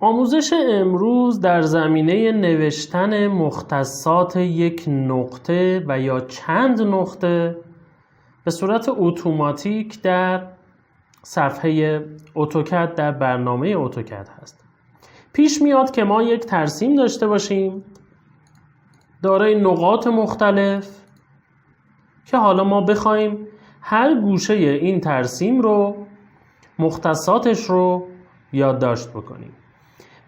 آموزش امروز در زمینه نوشتن مختصات یک نقطه و یا چند نقطه به صورت اتوماتیک در صفحه اتوکد در برنامه اتوکد هست. پیش میاد که ما یک ترسیم داشته باشیم دارای نقاط مختلف که حالا ما بخوایم هر گوشه این ترسیم رو مختصاتش رو یادداشت بکنیم.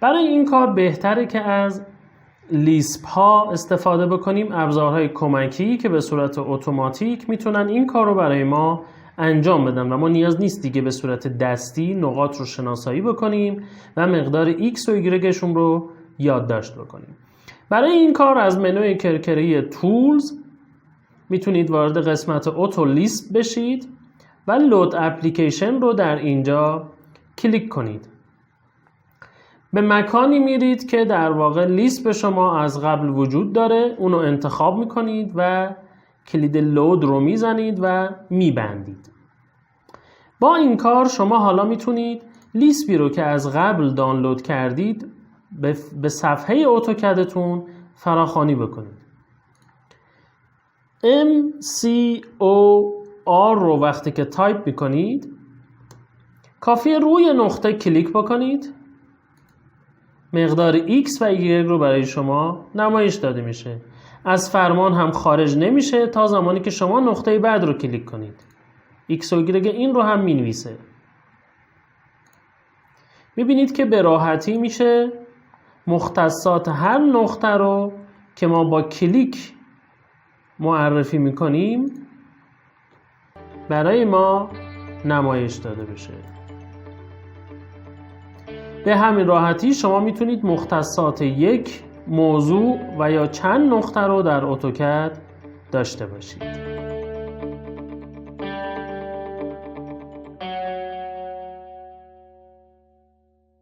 برای این کار بهتره که از لیسپ ها استفاده بکنیم، ابزارهای کمکی که به صورت اتوماتیک میتونن این کار رو برای ما انجام بدن و ما نیاز نیست دیگه به صورت دستی نقاط رو شناسایی بکنیم و مقدار X و Y رو یادداشت بکنیم. برای این کار از منوی کرکره تولز میتونید وارد قسمت اتو لیسپ بشید و لود اپلیکیشن رو در اینجا کلیک کنید. به مکانی میرید که در واقع لیسپ شما از قبل وجود داره، اونو انتخاب میکنید و کلید لود رو میزنید و میبندید. با این کار شما حالا میتونید لیسپی رو که از قبل دانلود کردید به صفحه اتوکدتون فراخوانی بکنید. MCOR رو وقتی که تایپ میکنید کافیه روی نقطه کلیک بکنید، مقدار X و Y رو برای شما نمایش داده میشه. از فرمان هم خارج نمیشه تا زمانی که شما نقطه بعد رو کلیک کنید. X و Y این رو هم مینویسه. میبینید که به راحتی میشه مختصات هر نقطه رو که ما با کلیک معرفی میکنیم برای ما نمایش داده بشه. به همین راحتی شما میتونید مختصات یک موضوع و یا چند نقطه رو در اتوکد داشته باشید.